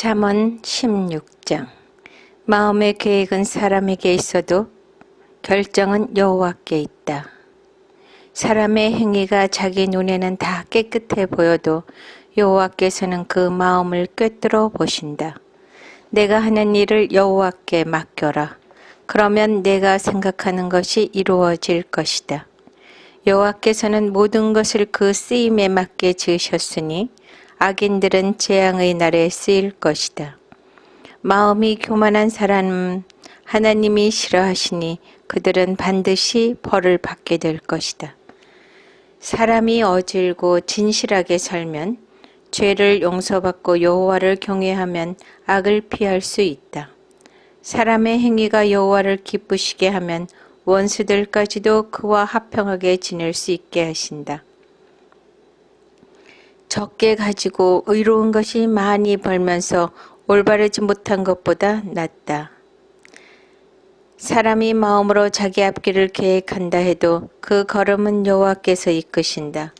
잠언 16장. 마음의 계획은 사람에게 있어도 결정은 여호와께 있다. 사람의 행위가 자기 눈에는 다 깨끗해 보여도 여호와께서는 그 마음을 꿰뚫어 보신다. 내가 하는 일을 여호와께 맡겨라. 그러면 내가 생각하는 것이 이루어질 것이다. 여호와께서는 모든 것을 그 쓰임에 맞게 지으셨으니 악인들은 재앙의 날에 쓰일 것이다. 마음이 교만한 사람은 하나님이 싫어하시니 그들은 반드시 벌을 받게 될 것이다. 사람이 어질고 진실하게 살면 죄를 용서받고 여호와를 경외하면 악을 피할 수 있다. 사람의 행위가 여호와를 기쁘시게 하면 원수들까지도 그와 화평하게 지낼 수 있게 하신다. 적게 가지고 의로운 것이 많이 벌면서 올바르지 못한 것보다 낫다. 사람이 마음으로 자기 앞길을 계획한다 해도 그 걸음은 여호와께서 이끄신다.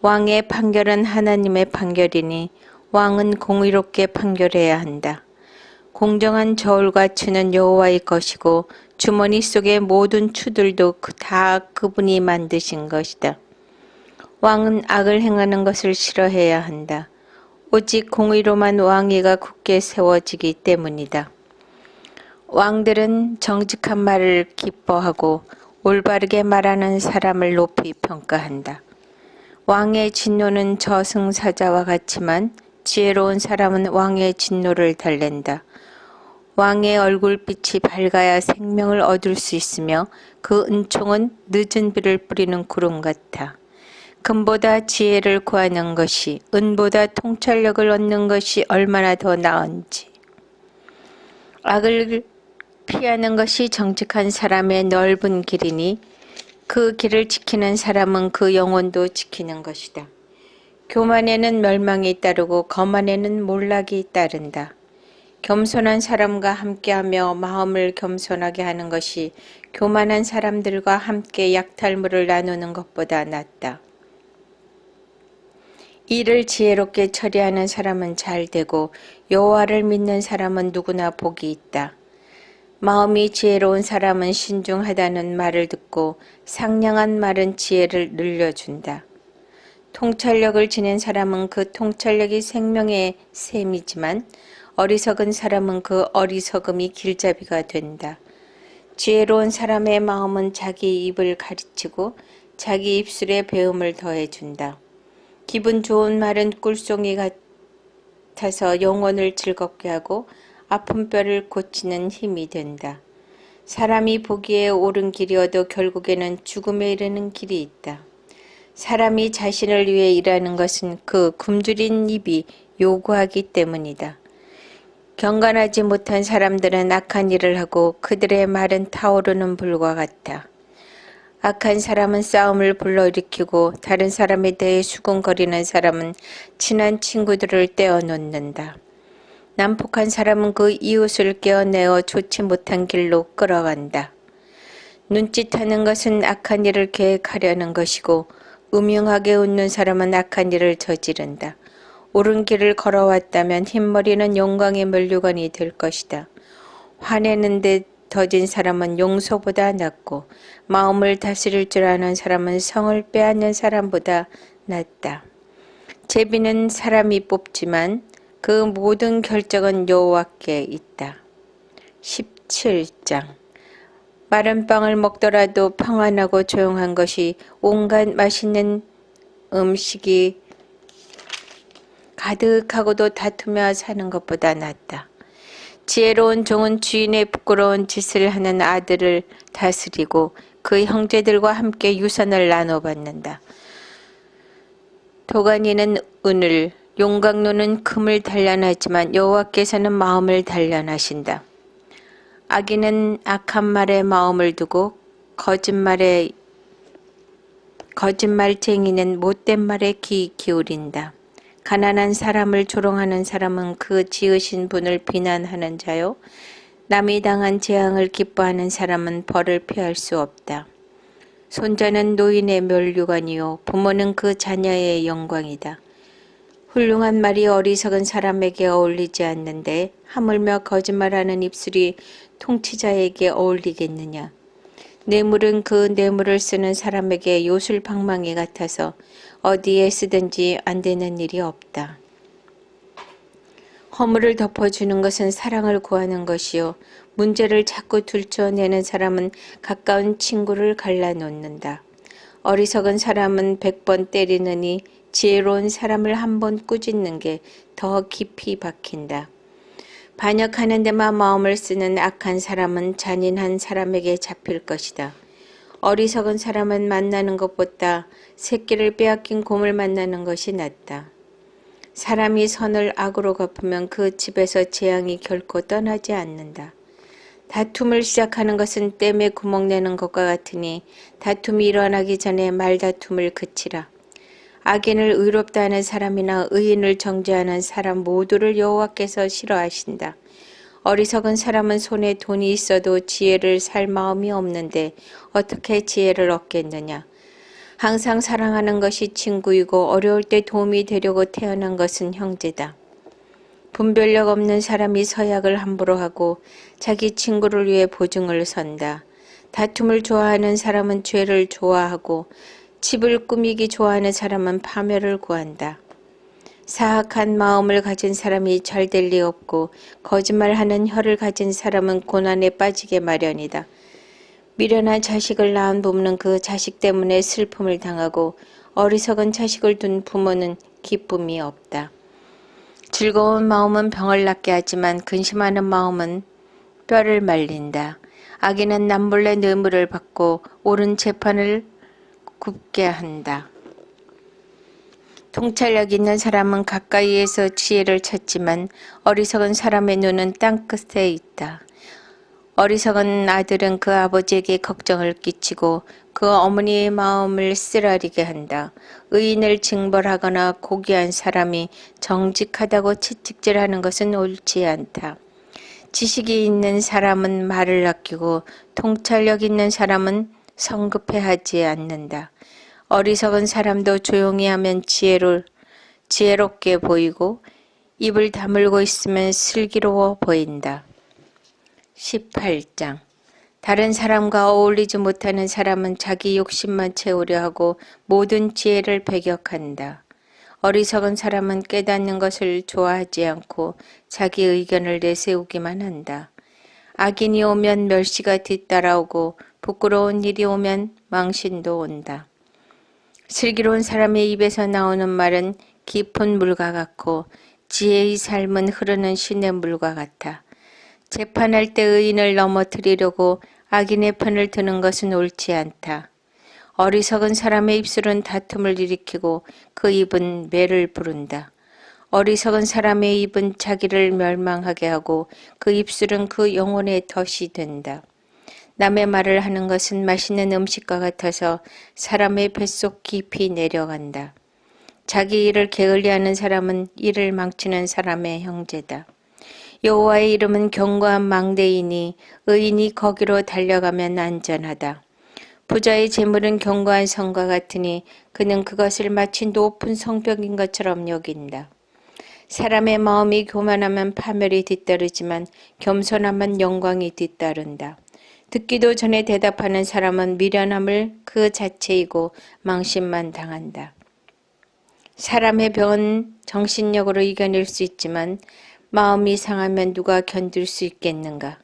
왕의 판결은 하나님의 판결이니 왕은 공의롭게 판결해야 한다. 공정한 저울과 추는 여호와의 것이고 주머니 속의 모든 추들도 다 그분이 만드신 것이다. 왕은 악을 행하는 것을 싫어해야 한다. 오직 공의로만 왕위가 굳게 세워지기 때문이다. 왕들은 정직한 말을 기뻐하고 올바르게 말하는 사람을 높이 평가한다. 왕의 진노는 저승사자와 같지만 지혜로운 사람은 왕의 진노를 달랜다. 왕의 얼굴빛이 밝아야 생명을 얻을 수 있으며 그 은총은 늦은 비를 뿌리는 구름 같아. 금보다 지혜를 구하는 것이 은보다 통찰력을 얻는 것이 얼마나 더 나은지. 악을 피하는 것이 정직한 사람의 넓은 길이니 그 길을 지키는 사람은 그 영혼도 지키는 것이다. 교만에는 멸망이 따르고 거만에는 몰락이 따른다. 겸손한 사람과 함께하며 마음을 겸손하게 하는 것이 교만한 사람들과 함께 약탈물을 나누는 것보다 낫다. 일을 지혜롭게 처리하는 사람은 잘 되고 여호와를 믿는 사람은 누구나 복이 있다. 마음이 지혜로운 사람은 신중하다는 말을 듣고 상냥한 말은 지혜를 늘려준다. 통찰력을 지닌 사람은 그 통찰력이 생명의 셈이지만 어리석은 사람은 그 어리석음이 길잡이가 된다. 지혜로운 사람의 마음은 자기 입을 가르치고 자기 입술에 배음을 더해준다. 기분 좋은 말은 꿀송이 같아서 영혼을 즐겁게 하고 아픈 뼈를 고치는 힘이 된다. 사람이 보기에 옳은 길이어도 결국에는 죽음에 이르는 길이 있다. 사람이 자신을 위해 일하는 것은 그 굶주린 입이 요구하기 때문이다. 경건하지 못한 사람들은 악한 일을 하고 그들의 말은 타오르는 불과 같다. 악한 사람은 싸움을 불러일으키고 다른 사람에 대해 수군거리는 사람은 친한 친구들을 떼어놓는다. 난폭한 사람은 그 이웃을 깨어내어 좋지 못한 길로 끌어간다. 눈짓하는 것은 악한 일을 계획하려는 것이고 음흉하게 웃는 사람은 악한 일을 저지른다. 옳은 길을 걸어왔다면 흰머리는 영광의 면류관이 될 것이다. 화내는 데 더딘 사람은 용서보다 낫고 마음을 다스릴 줄 아는 사람은 성을 빼앗는 사람보다 낫다. 제비는 사람이 뽑지만 그 모든 결정은 여호와께 있다. 17장. 마른 빵을 먹더라도 평안하고 조용한 것이 온갖 맛있는 음식이 가득하고도 다투며 사는 것보다 낫다. 지혜로운 종은 주인의 부끄러운 짓을 하는 아들을 다스리고 그 형제들과 함께 유산을 나눠받는다. 도가니는 은을, 용광로는 금을 단련하지만 여호와께서는 마음을 단련하신다. 악인은 악한 말에 마음을 두고 거짓말쟁이는 못된 말에 귀 기울인다. 가난한 사람을 조롱하는 사람은 그 지으신 분을 비난하는 자요. 남이 당한 재앙을 기뻐하는 사람은 벌을 피할 수 없다. 손자는 노인의 면류관이요 부모는 그 자녀의 영광이다. 훌륭한 말이 어리석은 사람에게 어울리지 않는데 하물며 거짓말하는 입술이 통치자에게 어울리겠느냐. 뇌물은 그 뇌물을 쓰는 사람에게 요술방망이 같아서 어디에 쓰든지 안 되는 일이 없다. 허물을 덮어주는 것은 사랑을 구하는 것이요. 문제를 자꾸 들춰내는 사람은 가까운 친구를 갈라놓는다. 어리석은 사람은 100번 때리느니 지혜로운 사람을 한 번 꾸짖는 게 더 깊이 박힌다. 반역하는 데만 마음을 쓰는 악한 사람은 잔인한 사람에게 잡힐 것이다. 어리석은 사람은 만나는 것보다 새끼를 빼앗긴 곰을 만나는 것이 낫다. 사람이 선을 악으로 갚으면 그 집에서 재앙이 결코 떠나지 않는다. 다툼을 시작하는 것은 댐에 구멍 내는 것과 같으니 다툼이 일어나기 전에 말다툼을 그치라. 악인을 의롭다 하는 사람이나 의인을 정죄하는 사람 모두를 여호와께서 싫어하신다. 어리석은 사람은 손에 돈이 있어도 지혜를 살 마음이 없는데 어떻게 지혜를 얻겠느냐. 항상 사랑하는 것이 친구이고 어려울 때 도움이 되려고 태어난 것은 형제다. 분별력 없는 사람이 서약을 함부로 하고 자기 친구를 위해 보증을 선다. 다툼을 좋아하는 사람은 죄를 좋아하고 집을 꾸미기 좋아하는 사람은 파멸을 구한다. 사악한 마음을 가진 사람이 잘 될 리 없고 거짓말하는 혀를 가진 사람은 고난에 빠지게 마련이다. 미련한 자식을 낳은 부모는 그 자식 때문에 슬픔을 당하고 어리석은 자식을 둔 부모는 기쁨이 없다. 즐거운 마음은 병을 낫게 하지만 근심하는 마음은 뼈를 말린다. 악인은 남몰래 뇌물을 받고 옳은 재판을 굽게 한다. 통찰력 있는 사람은 가까이에서 지혜를 찾지만 어리석은 사람의 눈은 땅끝에 있다. 어리석은 아들은 그 아버지에게 걱정을 끼치고 그 어머니의 마음을 쓰라리게 한다. 의인을 징벌하거나 고귀한 사람이 정직하다고 채찍질하는 것은 옳지 않다. 지식이 있는 사람은 말을 아끼고 통찰력 있는 사람은 성급해하지 않는다. 어리석은 사람도 조용히 하면 지혜롭게 보이고 입을 다물고 있으면 슬기로워 보인다. 18장. 다른 사람과 어울리지 못하는 사람은 자기 욕심만 채우려 하고 모든 지혜를 배격한다. 어리석은 사람은 깨닫는 것을 좋아하지 않고 자기 의견을 내세우기만 한다. 악인이 오면 멸시가 뒤따라오고 부끄러운 일이 오면 망신도 온다. 슬기로운 사람의 입에서 나오는 말은 깊은 물과 같고 지혜의 삶은 흐르는 시냇물과 같아. 재판할 때 의인을 넘어뜨리려고 악인의 편을 드는 것은 옳지 않다. 어리석은 사람의 입술은 다툼을 일으키고 그 입은 매를 부른다. 어리석은 사람의 입은 자기를 멸망하게 하고 그 입술은 그 영혼의 덫이 된다. 남의 말을 하는 것은 맛있는 음식과 같아서 사람의 뱃속 깊이 내려간다. 자기 일을 게을리하는 사람은 일을 망치는 사람의 형제다. 여호와의 이름은 견고한 망대이니 의인이 거기로 달려가면 안전하다. 부자의 재물은 견고한 성과 같으니 그는 그것을 마치 높은 성벽인 것처럼 여긴다. 사람의 마음이 교만하면 파멸이 뒤따르지만 겸손하면 영광이 뒤따른다. 듣기도 전에 대답하는 사람은 미련함을 그 자체이고 망신만 당한다. 사람의 병은 정신력으로 이겨낼 수 있지만 마음이 상하면 누가 견딜 수 있겠는가.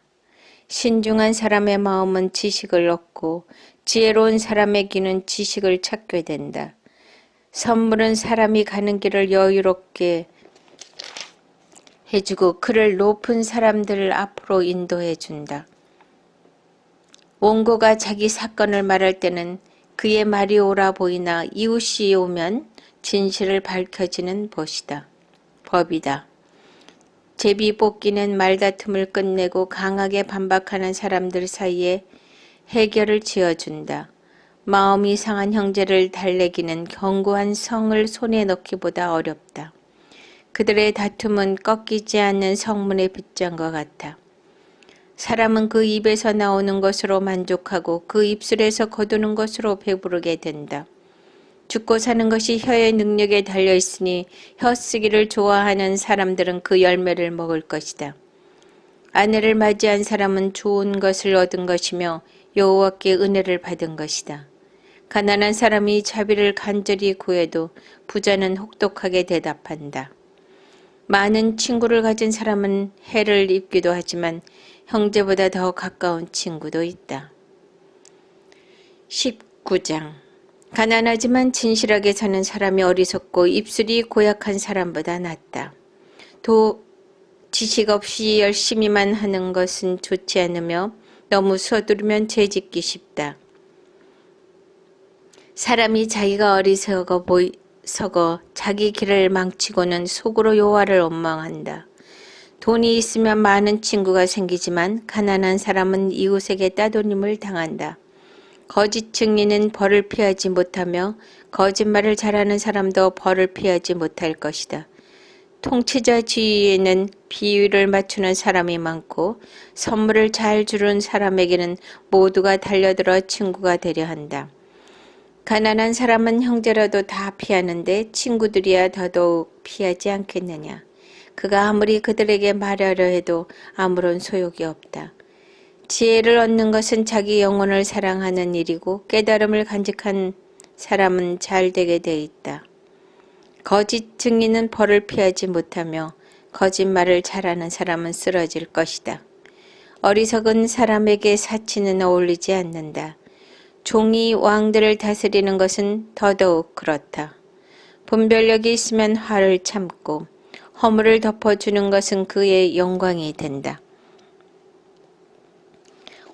신중한 사람의 마음은 지식을 얻고 지혜로운 사람의 귀는 지식을 찾게 된다. 선물은 사람이 가는 길을 여유롭게 해주고 그를 높은 사람들 앞으로 인도해 준다. 원고가 자기 사건을 말할 때는 그의 말이 옳아 보이나 이웃이 오면 진실을 밝혀지는 법이다. 제비 뽑기는 말다툼을 끝내고 강하게 반박하는 사람들 사이에 해결을 지어준다. 마음이 상한 형제를 달래기는 견고한 성을 손에 넣기보다 어렵다. 그들의 다툼은 꺾이지 않는 성문의 빗장과 같아. 사람은 그 입에서 나오는 것으로 만족하고 그 입술에서 거두는 것으로 배부르게 된다. 죽고 사는 것이 혀의 능력에 달려 있으니 혀 쓰기를 좋아하는 사람들은 그 열매를 먹을 것이다. 아내를 맞이한 사람은 좋은 것을 얻은 것이며 여호와께 은혜를 받은 것이다. 가난한 사람이 자비를 간절히 구해도 부자는 혹독하게 대답한다. 많은 친구를 가진 사람은 해를 입기도 하지만 형제보다 더 가까운 친구도 있다. 19장. 가난하지만 진실하게 사는 사람이 어리석고 입술이 고약한 사람보다 낫다. 또 지식 없이 열심히만 하는 것은 좋지 않으며 너무 서두르면 죄짓기 쉽다. 사람이 자기가 어리석어 자기 길을 망치고는 속으로 여호와를 원망한다. 돈이 있으면 많은 친구가 생기지만 가난한 사람은 이웃에게 따돌림을 당한다. 거짓 증인은 벌을 피하지 못하며 거짓말을 잘하는 사람도 벌을 피하지 못할 것이다. 통치자 주위에는 비위를 맞추는 사람이 많고 선물을 잘 주는 사람에게는 모두가 달려들어 친구가 되려 한다. 가난한 사람은 형제라도 다 피하는데 친구들이야 더더욱 피하지 않겠느냐. 그가 아무리 그들에게 말하려 해도 아무런 소용이 없다. 지혜를 얻는 것은 자기 영혼을 사랑하는 일이고 깨달음을 간직한 사람은 잘 되게 돼 있다. 거짓 증인은 벌을 피하지 못하며 거짓말을 잘하는 사람은 쓰러질 것이다. 어리석은 사람에게 사치는 어울리지 않는다. 종이 왕들을 다스리는 것은 더더욱 그렇다. 분별력이 있으면 화를 참고 허물을 덮어주는 것은 그의 영광이 된다.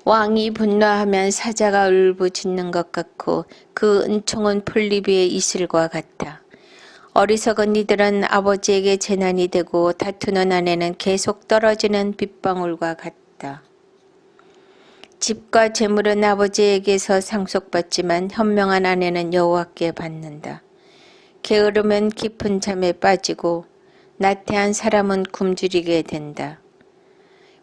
왕이 분노하면 사자가 울부짖는 것 같고 그 은총은 풀잎 위의 이슬과 같다. 어리석은 이들은 아버지에게 재난이 되고 다투는 아내는 계속 떨어지는 빗방울과 같다. 집과 재물은 아버지에게서 상속받지만 현명한 아내는 여호와께 받는다. 게으르면 깊은 잠에 빠지고 나태한 사람은 굶주리게 된다.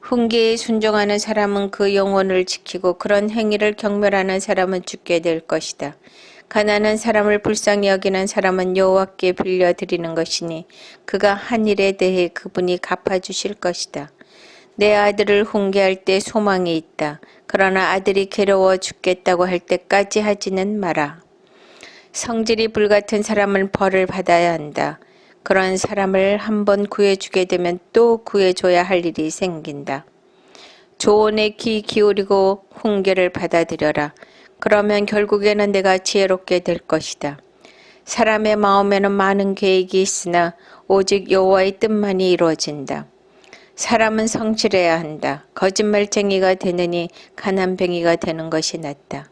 훈계에 순종하는 사람은 그 영혼을 지키고 그런 행위를 경멸하는 사람은 죽게 될 것이다. 가난한 사람을 불쌍히 여기는 사람은 여호와께 빌려드리는 것이니 그가 한 일에 대해 그분이 갚아주실 것이다. 내 아들을 훈계할 때 소망이 있다. 그러나 아들이 괴로워 죽겠다고 할 때까지 하지는 마라. 성질이 불같은 사람은 벌을 받아야 한다. 그런 사람을 한번 구해주게 되면 또 구해줘야 할 일이 생긴다. 조언에 귀 기울이고 훈계를 받아들여라. 그러면 결국에는 내가 지혜롭게 될 것이다. 사람의 마음에는 많은 계획이 있으나 오직 여호와의 뜻만이 이루어진다. 사람은 성실해야 한다. 거짓말쟁이가 되느니 가난뱅이가 되는 것이 낫다.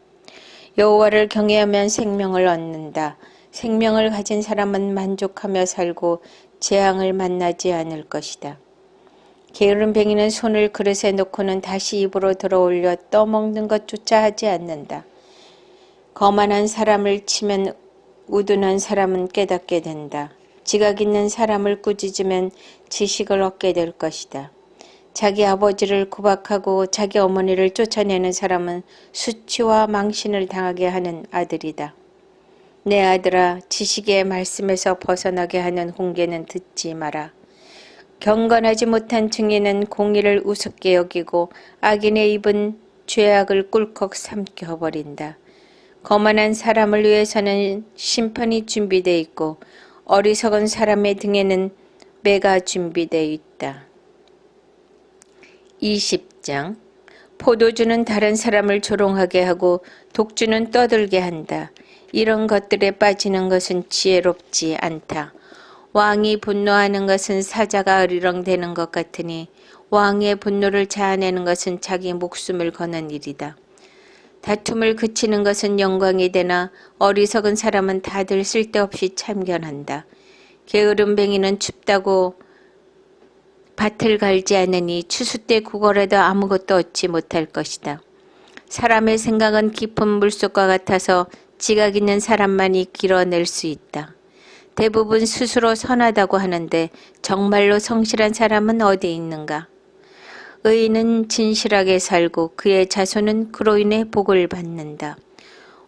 여호와를 경외하면 생명을 얻는다. 생명을 가진 사람은 만족하며 살고 재앙을 만나지 않을 것이다. 게으름뱅이는 손을 그릇에 놓고는 다시 입으로 들어올려 떠먹는 것조차 하지 않는다. 거만한 사람을 치면 우둔한 사람은 깨닫게 된다. 지각 있는 사람을 꾸짖으면 지식을 얻게 될 것이다. 자기 아버지를 구박하고 자기 어머니를 쫓아내는 사람은 수치와 망신을 당하게 하는 아들이다. 내 아들아, 지식의 말씀에서 벗어나게 하는 훈계는 듣지 마라. 경건하지 못한 증인은 공의를 우습게 여기고 악인의 입은 죄악을 꿀꺽 삼켜버린다. 거만한 사람을 위해서는 심판이 준비되어 있고 어리석은 사람의 등에는 매가 준비되어 있다. 20장. 포도주는 다른 사람을 조롱하게 하고 독주는 떠들게 한다. 이런 것들에 빠지는 것은 지혜롭지 않다. 왕이 분노하는 것은 사자가 어리렁대는 것 같으니 왕의 분노를 자아내는 것은 자기 목숨을 거는 일이다. 다툼을 그치는 것은 영광이 되나 어리석은 사람은 다들 쓸데없이 참견한다. 게으름뱅이는 춥다고 밭을 갈지 않으니 추수 때 구걸해도 아무것도 얻지 못할 것이다. 사람의 생각은 깊은 물속과 같아서 지각 있는 사람만이 길어낼 수 있다. 대부분 스스로 선하다고 하는데 정말로 성실한 사람은 어디 있는가? 의인은 진실하게 살고 그의 자손은 그로 인해 복을 받는다.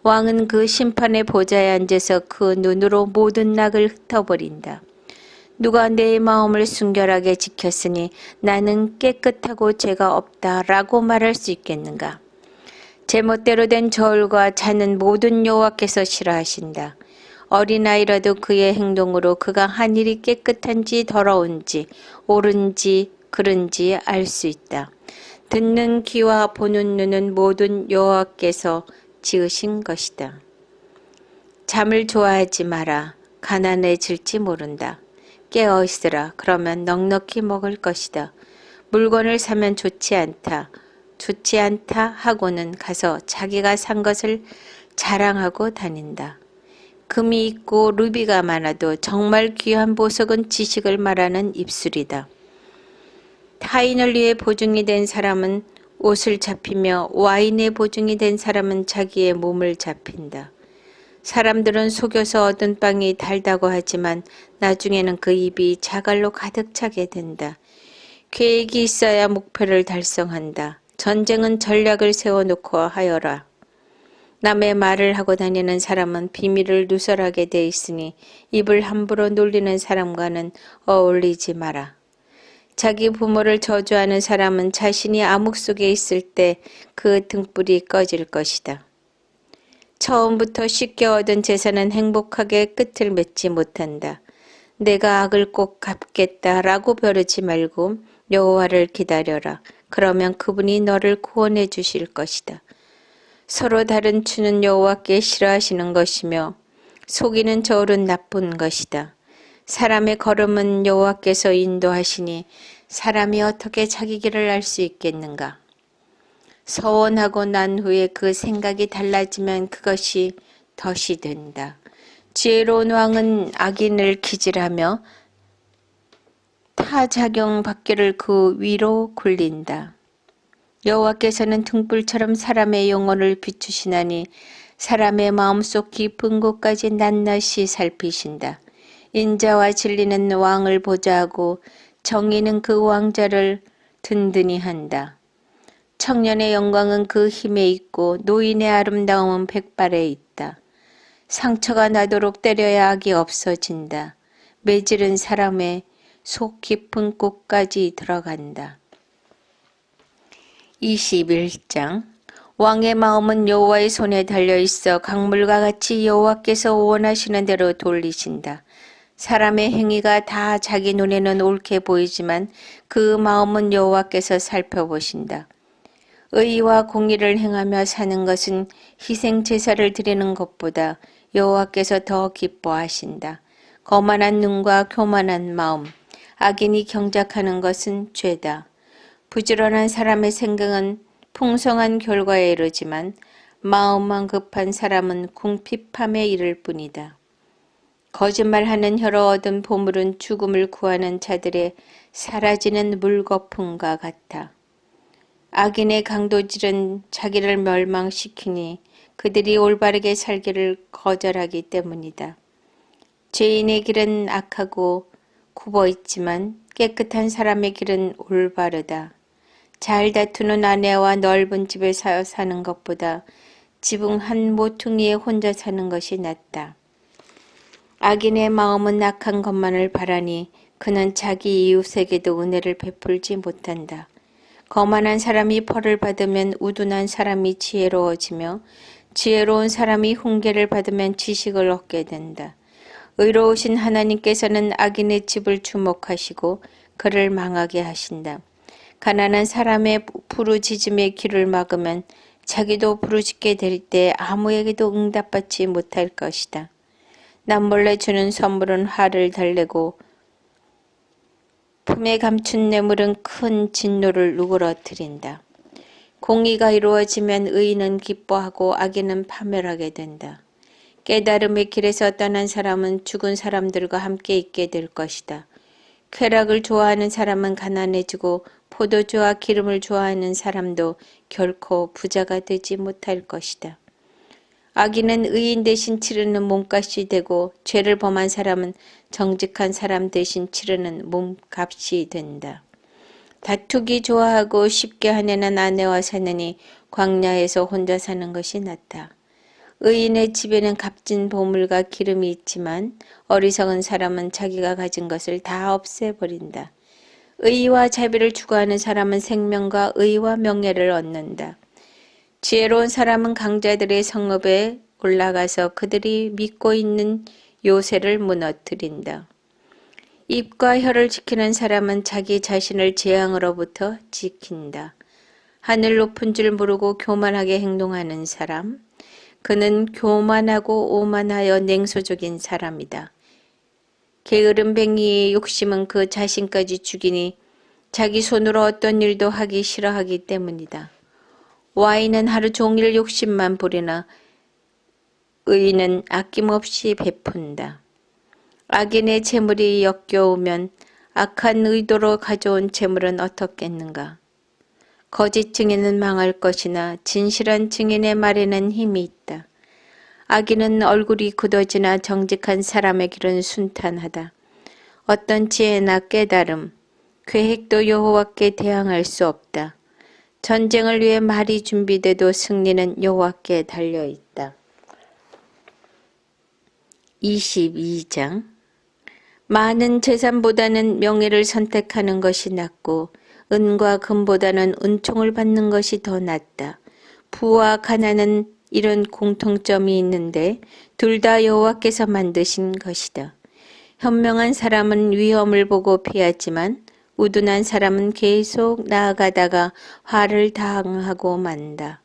왕은 그 심판의 보좌에 앉아서 그 눈으로 모든 낙을 흩어버린다. 누가 내 마음을 순결하게 지켰으니 나는 깨끗하고 죄가 없다라고 말할 수 있겠는가? 제멋대로 된 저울과 잔은 모든 여호와께서 싫어하신다. 어린아이라도 그의 행동으로 그가 한 일이 깨끗한지 더러운지 옳은지 그른지 알 수 있다. 듣는 귀와 보는 눈은 모든 여호와께서 지으신 것이다. 잠을 좋아하지 마라. 가난해질지 모른다. 깨어 있으라. 그러면 넉넉히 먹을 것이다. 물건을 사면 좋지 않다. 좋지 않다 하고는 가서 자기가 산 것을 자랑하고 다닌다. 금이 있고 루비가 많아도 정말 귀한 보석은 지식을 말하는 입술이다. 타인을 위해 보증이 된 사람은 옷을 잡히며 와인의 보증이 된 사람은 자기의 몸을 잡힌다. 사람들은 속여서 얻은 빵이 달다고 하지만 나중에는 그 입이 자갈로 가득 차게 된다. 계획이 있어야 목표를 달성한다. 전쟁은 전략을 세워놓고 하여라. 남의 말을 하고 다니는 사람은 비밀을 누설하게 돼 있으니 입을 함부로 놀리는 사람과는 어울리지 마라. 자기 부모를 저주하는 사람은 자신이 암흑 속에 있을 때 그 등불이 꺼질 것이다. 처음부터 쉽게 얻은 재산은 행복하게 끝을 맺지 못한다. 내가 악을 꼭 갚겠다라고 벼르지 말고 여호와를 기다려라. 그러면 그분이 너를 구원해 주실 것이다. 서로 다른 추는 여호와께 싫어하시는 것이며 속이는 저울은 나쁜 것이다. 사람의 걸음은 여호와께서 인도하시니 사람이 어떻게 자기 길을 알 수 있겠는가? 서원하고 난 후에 그 생각이 달라지면 그것이 덫이 된다. 지혜로운 왕은 악인을 기질하며 타작용 받기를 그 위로 굴린다. 여호와께서는 등불처럼 사람의 영혼을 비추시나니 사람의 마음속 깊은 곳까지 낱낱이 살피신다. 인자와 진리는 왕을 보좌하고 정의는 그 왕자를 든든히 한다. 청년의 영광은 그 힘에 있고 노인의 아름다움은 백발에 있다. 상처가 나도록 때려야 악이 없어진다. 매질은 사람의 속 깊은 곳까지 들어간다. 21장 왕의 마음은 여호와의 손에 달려있어 강물과 같이 여호와께서 원하시는 대로 돌리신다. 사람의 행위가 다 자기 눈에는 옳게 보이지만 그 마음은 여호와께서 살펴보신다. 의와 공의를 행하며 사는 것은 희생 제사를 드리는 것보다 여호와께서 더 기뻐하신다. 거만한 눈과 교만한 마음, 악인이 경작하는 것은 죄다. 부지런한 사람의 생각은 풍성한 결과에 이르지만 마음만 급한 사람은 궁핍함에 이를 뿐이다. 거짓말하는 혀로 얻은 보물은 죽음을 구하는 자들의 사라지는 물거품과 같아. 악인의 강도질은 자기를 멸망시키니 그들이 올바르게 살기를 거절하기 때문이다. 죄인의 길은 악하고 굽어있지만 깨끗한 사람의 길은 올바르다. 잘 다투는 아내와 넓은 집에 사는 것보다 지붕 한 모퉁이에 혼자 사는 것이 낫다. 악인의 마음은 악한 것만을 바라니 그는 자기 이웃에게도 은혜를 베풀지 못한다. 거만한 사람이 벌을 받으면 우둔한 사람이 지혜로워지며 지혜로운 사람이 훈계를 받으면 지식을 얻게 된다. 의로우신 하나님께서는 악인의 집을 주목하시고 그를 망하게 하신다. 가난한 사람의 부르짖음의 귀를 막으면 자기도 부르짖게 될 때 아무에게도 응답받지 못할 것이다. 남몰래 주는 선물은 화를 달래고 품에 감춘 뇌물은 큰 진노를 누그러뜨린다. 공의가 이루어지면 의인은 기뻐하고 악인은 파멸하게 된다. 깨달음의 길에서 떠난 사람은 죽은 사람들과 함께 있게 될 것이다. 쾌락을 좋아하는 사람은 가난해지고 포도주와 기름을 좋아하는 사람도 결코 부자가 되지 못할 것이다. 악인은 의인 대신 치르는 몸값이 되고 죄를 범한 사람은 정직한 사람 대신 치르는 몸값이 된다. 다투기 좋아하고 쉽게 화내는 아내와 사느니 광야에서 혼자 사는 것이 낫다. 의인의 집에는 값진 보물과 기름이 있지만 어리석은 사람은 자기가 가진 것을 다 없애버린다. 의와 자비를 추구하는 사람은 생명과 의와 명예를 얻는다. 지혜로운 사람은 강자들의 성읍에 올라가서 그들이 믿고 있는 요새를 무너뜨린다. 입과 혀를 지키는 사람은 자기 자신을 재앙으로부터 지킨다. 하늘 높은 줄 모르고 교만하게 행동하는 사람, 그는 교만하고 오만하여 냉소적인 사람이다. 게으름뱅이의 욕심은 그 자신까지 죽이니 자기 손으로 어떤 일도 하기 싫어하기 때문이다. 와인은 하루 종일 욕심만 부리나 의인은 아낌없이 베푼다. 악인의 재물이 역겨우면 악한 의도로 가져온 재물은 어떻겠는가? 거짓 증인은 망할 것이나 진실한 증인의 말에는 힘이 있다. 악인은 얼굴이 굳어지나 정직한 사람의 길은 순탄하다. 어떤 지혜나 깨달음, 계획도 여호와께 대항할 수 없다. 전쟁을 위해 말이 준비돼도 승리는 여호와께 달려있다. 22장 많은 재산보다는 명예를 선택하는 것이 낫고 은과 금보다는 은총을 받는 것이 더 낫다. 부와 가난은 이런 공통점이 있는데 둘 다 여호와께서 만드신 것이다. 현명한 사람은 위험을 보고 피하지만 우둔한 사람은 계속 나아가다가 화를 당하고 만다.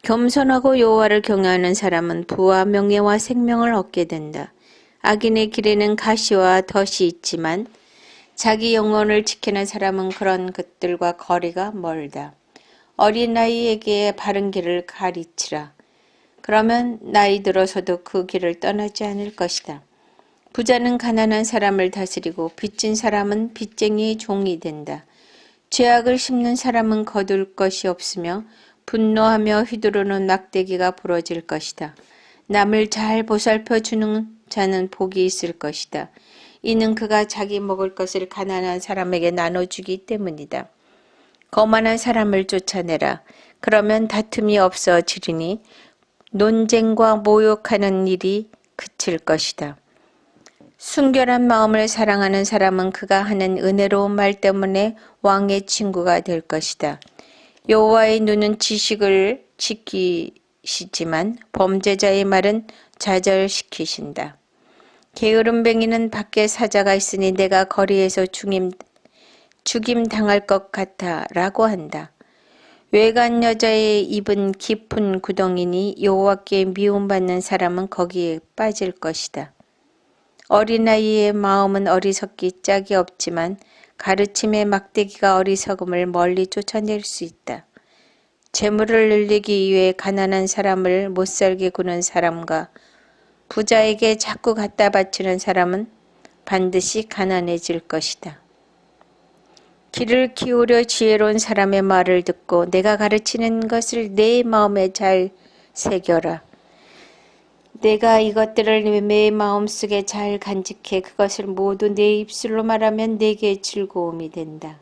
겸손하고 여호와를 경외하는 사람은 부와 명예와 생명을 얻게 된다. 악인의 길에는 가시와 덫이 있지만 자기 영혼을 지키는 사람은 그런 것들과 거리가 멀다. 어린아이에게 바른 길을 가르치라. 그러면 나이 들어서도 그 길을 떠나지 않을 것이다. 부자는 가난한 사람을 다스리고 빚진 사람은 빚쟁이의 종이 된다. 죄악을 심는 사람은 거둘 것이 없으며 분노하며 휘두르는 막대기가 부러질 것이다. 남을 잘 보살펴 주는 자는 복이 있을 것이다. 이는 그가 자기 먹을 것을 가난한 사람에게 나눠주기 때문이다. 거만한 사람을 쫓아내라. 그러면 다툼이 없어지리니 논쟁과 모욕하는 일이 그칠 것이다. 순결한 마음을 사랑하는 사람은 그가 하는 은혜로운 말 때문에 왕의 친구가 될 것이다. 여호와의 눈은 지식을 지키시지만 범죄자의 말은 좌절시키신다. 게으름뱅이는 밖에 사자가 있으니 내가 거리에서 죽임 당할 것 같아 라고 한다. 외간 여자의 입은 깊은 구덩이니 여호와께 미움받는 사람은 거기에 빠질 것이다. 어린아이의 마음은 어리석기 짝이 없지만 가르침의 막대기가 어리석음을 멀리 쫓아낼 수 있다. 재물을 늘리기 위해 가난한 사람을 못살게 구는 사람과 부자에게 자꾸 갖다 바치는 사람은 반드시 가난해질 것이다. 귀를 기울여 지혜로운 사람의 말을 듣고 내가 가르치는 것을 내 마음에 잘 새겨라. 내가 이것들을 내 마음속에 잘 간직해 그것을 모두 내 입술로 말하면 내게 즐거움이 된다.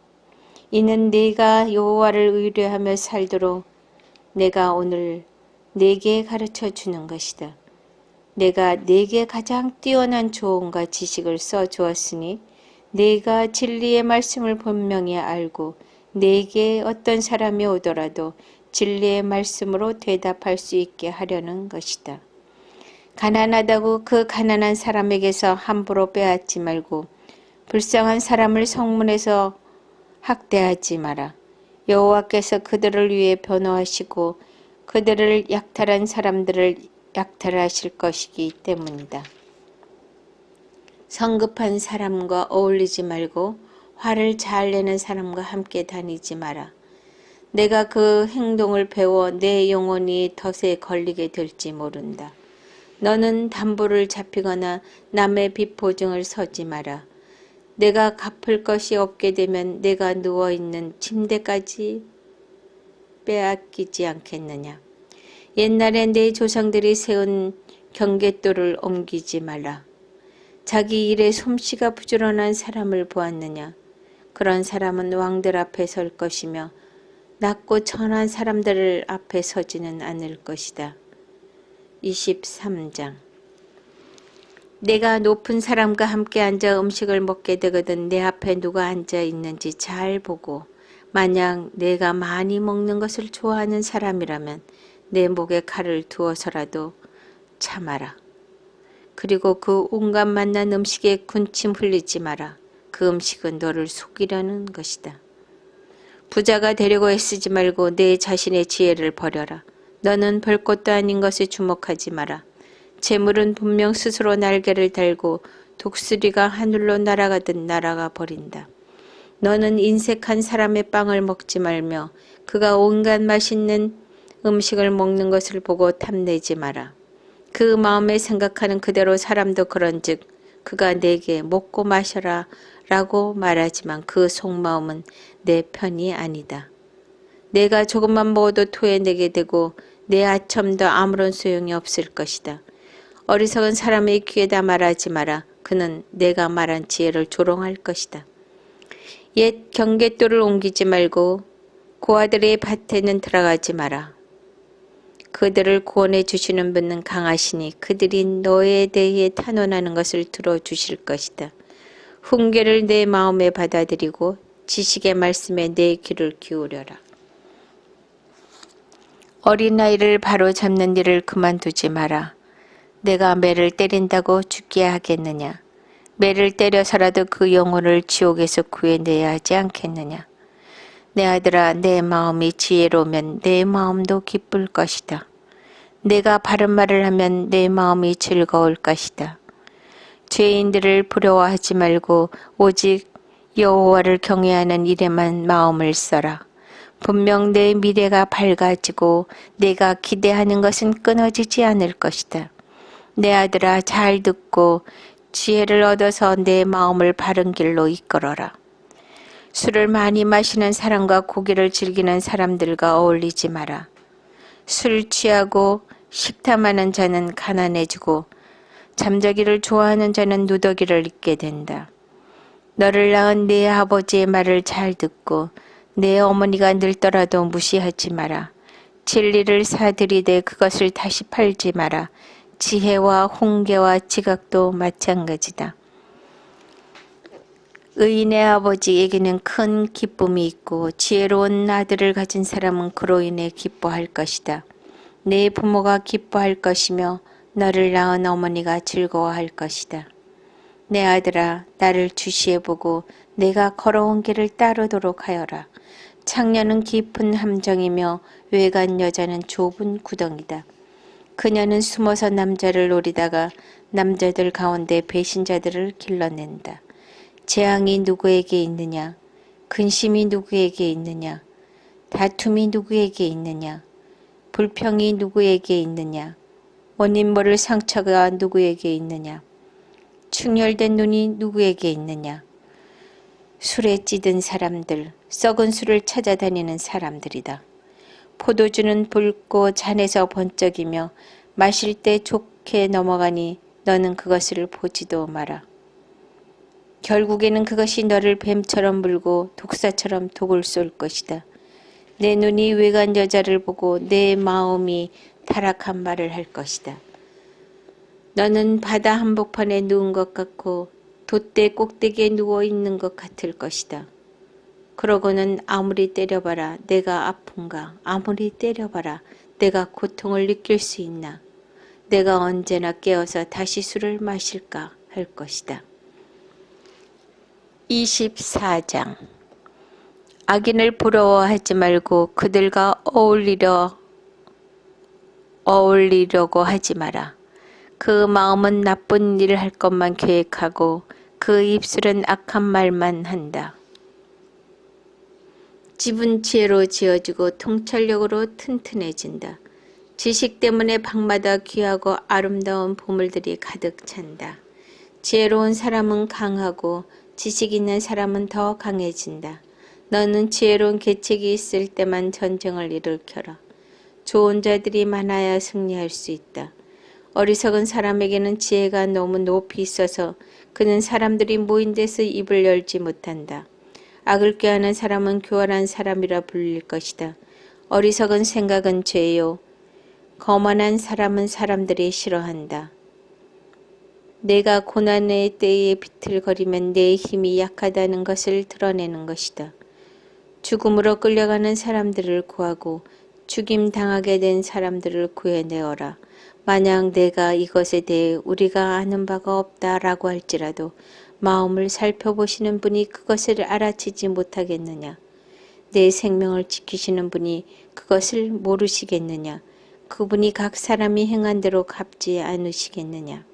이는 내가 여호와를 의뢰하며 살도록 내가 오늘 내게 가르쳐 주는 것이다. 내가 내게 가장 뛰어난 조언과 지식을 써 주었으니 내가 진리의 말씀을 분명히 알고 내게 어떤 사람이 오더라도 진리의 말씀으로 대답할 수 있게 하려는 것이다. 가난하다고 그 가난한 사람에게서 함부로 빼앗지 말고 불쌍한 사람을 성문에서 학대하지 마라. 여호와께서 그들을 위해 변호하시고 그들을 약탈한 사람들을 약탈하실 것이기 때문이다. 성급한 사람과 어울리지 말고 화를 잘 내는 사람과 함께 다니지 마라. 내가 그 행동을 배워 내 영혼이 덫에 걸리게 될지 모른다. 너는 담보를 잡히거나 남의 빚 보증을 서지 마라. 내가 갚을 것이 없게 되면 내가 누워있는 침대까지 빼앗기지 않겠느냐. 옛날에 내 조상들이 세운 경계도를 옮기지 말라. 자기 일에 솜씨가 부지런한 사람을 보았느냐. 그런 사람은 왕들 앞에 설 것이며 낮고 천한 사람들 앞에 서지는 않을 것이다. 23장. 내가 높은 사람과 함께 앉아 음식을 먹게 되거든 내 앞에 누가 앉아 있는지 잘 보고 만약 내가 많이 먹는 것을 좋아하는 사람이라면 내 목에 칼을 두어서라도 참아라. 그리고 그 온갖 맛난 음식에 군침 흘리지 마라. 그 음식은 너를 속이려는 것이다. 부자가 되려고 애쓰지 말고 내 자신의 지혜를 버려라. 너는 별 것도 아닌 것에 주목하지 마라. 재물은 분명 스스로 날개를 달고 독수리가 하늘로 날아가듯 날아가 버린다. 너는 인색한 사람의 빵을 먹지 말며 그가 온갖 맛있는 음식을 먹는 것을 보고 탐내지 마라. 그 마음에 생각하는 그대로 사람도 그런즉 그가 내게 먹고 마셔라 라고 말하지만 그 속마음은 내 편이 아니다. 내가 조금만 먹어도 토해내게 되고 내 아첨도 아무런 소용이 없을 것이다. 어리석은 사람의 귀에다 말하지 마라. 그는 내가 말한 지혜를 조롱할 것이다. 옛 경계돌을 옮기지 말고 고아들의 밭에는 들어가지 마라. 그들을 구원해 주시는 분은 강하시니 그들이 너에 대해 탄원하는 것을 들어주실 것이다. 훈계를 내 마음에 받아들이고 지식의 말씀에 내 귀를 기울여라. 어린아이를 바로 잡는 일을 그만두지 마라. 내가 매를 때린다고 죽게 하겠느냐. 매를 때려서라도 그 영혼을 지옥에서 구해내야 하지 않겠느냐. 내 아들아, 내 마음이 지혜로우면 내 마음도 기쁠 것이다. 내가 바른 말을 하면 내 마음이 즐거울 것이다. 죄인들을 부러워하지 말고 오직 여호와를 경외하는 일에만 마음을 써라. 분명 내 미래가 밝아지고 내가 기대하는 것은 끊어지지 않을 것이다. 내 아들아, 잘 듣고 지혜를 얻어서 내 마음을 바른 길로 이끌어라. 술을 많이 마시는 사람과 고기를 즐기는 사람들과 어울리지 마라. 술 취하고 식탐하는 자는 가난해지고 잠자기를 좋아하는 자는 누더기를 잊게 된다. 너를 낳은 내 아버지의 말을 잘 듣고 내 어머니가 늙더라도 무시하지 마라. 진리를 사들이되 그것을 다시 팔지 마라. 지혜와 훈계와 지각도 마찬가지다. 의인의 아버지에게는 큰 기쁨이 있고 지혜로운 아들을 가진 사람은 그로 인해 기뻐할 것이다. 내 부모가 기뻐할 것이며 너를 낳은 어머니가 즐거워할 것이다. 내 아들아, 나를 주시해보고 내가 걸어온 길을 따르도록 하여라. 창녀는 깊은 함정이며 외간 여자는 좁은 구덩이다. 그녀는 숨어서 남자를 노리다가 남자들 가운데 배신자들을 길러낸다. 재앙이 누구에게 있느냐? 근심이 누구에게 있느냐? 다툼이 누구에게 있느냐? 불평이 누구에게 있느냐? 원인 모를 상처가 누구에게 있느냐? 충혈된 눈이 누구에게 있느냐? 술에 찌든 사람들, 썩은 술을 찾아다니는 사람들이다. 포도주는 붉고 잔에서 번쩍이며 마실 때 좋게 넘어가니 너는 그것을 보지도 마라. 결국에는 그것이 너를 뱀처럼 물고 독사처럼 독을 쏠 것이다. 내 눈이 외간 여자를 보고 내 마음이 타락한 말을 할 것이다. 너는 바다 한복판에 누운 것 같고 돛대 꼭대기에 누워있는 것 같을 것이다. 그러고는 아무리 때려봐라 내가 아픈가, 아무리 때려봐라 내가 고통을 느낄 수 있나, 내가 언제나 깨어서 다시 술을 마실까 할 것이다. 24장. 악인을 부러워하지 말고 그들과 어울리려고 하지 마라. 그 마음은 나쁜 일을 할 것만 계획하고 그 입술은 악한 말만 한다. 집은 지혜로 지어지고 통찰력으로 튼튼해진다. 지식 때문에 방마다 귀하고 아름다운 보물들이 가득 찬다. 지혜로운 사람은 강하고 지식 있는 사람은 더 강해진다. 너는 지혜로운 계책이 있을 때만 전쟁을 일으켜라. 좋은 자들이 많아야 승리할 수 있다. 어리석은 사람에게는 지혜가 너무 높이 있어서 그는 사람들이 모인 데서 입을 열지 못한다. 악을 꾀하는 사람은 교활한 사람이라 불릴 것이다. 어리석은 생각은 죄요. 거만한 사람은 사람들이 싫어한다. 내가 고난의 때에 비틀거리면 내 힘이 약하다는 것을 드러내는 것이다. 죽음으로 끌려가는 사람들을 구하고 죽임 당하게 된 사람들을 구해내어라. 만약 내가 이것에 대해 우리가 아는 바가 없다라고 할지라도 마음을 살펴보시는 분이 그것을 알아채지 못하겠느냐? 내 생명을 지키시는 분이 그것을 모르시겠느냐? 그분이 각 사람이 행한 대로 갚지 않으시겠느냐?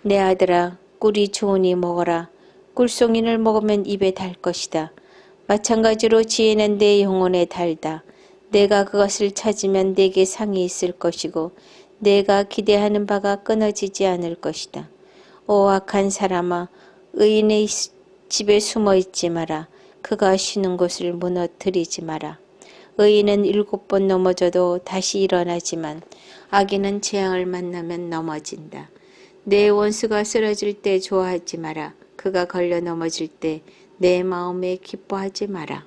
내 아들아, 꿀이 좋으니 먹어라. 꿀송이를 먹으면 입에 달 것이다. 마찬가지로 지혜는 내 영혼에 달다. 내가 그것을 찾으면 내게 상이 있을 것이고 내가 기대하는 바가 끊어지지 않을 것이다. 오 악한 사람아, 의인의 집에 숨어 있지 마라. 그가 쉬는 곳을 무너뜨리지 마라. 의인은 7번 넘어져도 다시 일어나지만 악인은 재앙을 만나면 넘어진다. 내 원수가 쓰러질 때 좋아하지 마라. 그가 걸려 넘어질 때 내 마음에 기뻐하지 마라.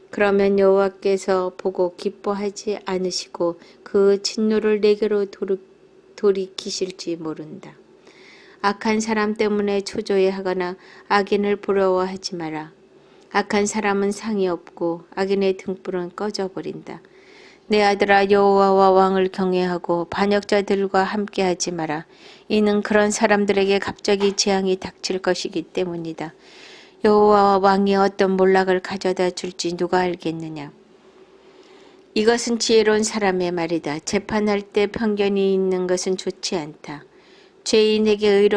그러면 여호와께서 보고 기뻐하지 않으시고 그 진노를 내게로 돌이키실지 모른다. 악한 사람 때문에 초조해하거나 악인을 부러워하지 마라. 악한 사람은 상이 없고 악인의 등불은 꺼져버린다. 내 아들아, 여호와와 왕을 경외하고 반역자들과 함께하지 마라. 이는 그런 사람들에게 갑자기 재앙이 닥칠 것이기 때문이다. 여호와와 왕이 어떤 몰락을 가져다 줄지 누가 알겠느냐. 이것은 지혜로운 사람의 말이다. 재판할 때 편견이 있는 것은 좋지 않다. 죄인에게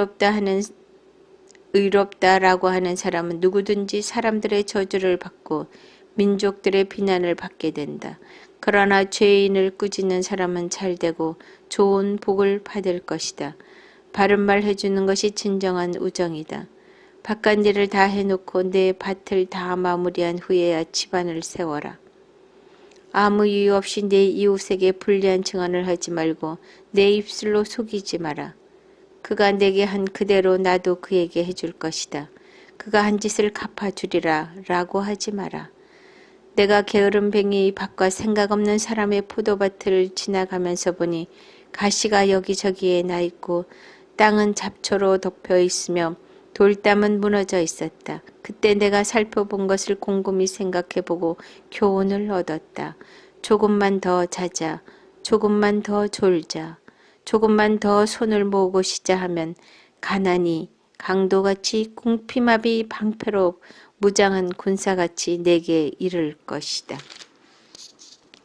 의롭다라고 하는 사람은 누구든지 사람들의 저주를 받고 민족들의 비난을 받게 된다. 그러나 죄인을 꾸짖는 사람은 잘되고 좋은 복을 받을 것이다. 바른 말 해주는 것이 진정한 우정이다. 바깥 일을 다 해놓고 내 밭을 다 마무리한 후에야 집안을 세워라. 아무 이유 없이 내 이웃에게 불리한 증언을 하지 말고 내 입술로 속이지 마라. 그가 내게 한 그대로 나도 그에게 해줄 것이다. 그가 한 짓을 갚아주리라 라고 하지 마라. 내가 게으른 뱅이 밭과 생각 없는 사람의 포도밭을 지나가면서 보니 가시가 여기저기에 나 있고 땅은 잡초로 덮여 있으며 돌담은 무너져 있었다. 그때 내가 살펴본 것을 곰곰이 생각해보고 교훈을 얻었다. 조금만 더 자자, 조금만 더 졸자, 조금만 더 손을 모으고 쉬자 하면 가난이 강도같이 궁핍합이 방패로 무장한 군사같이 내게 이를 것이다.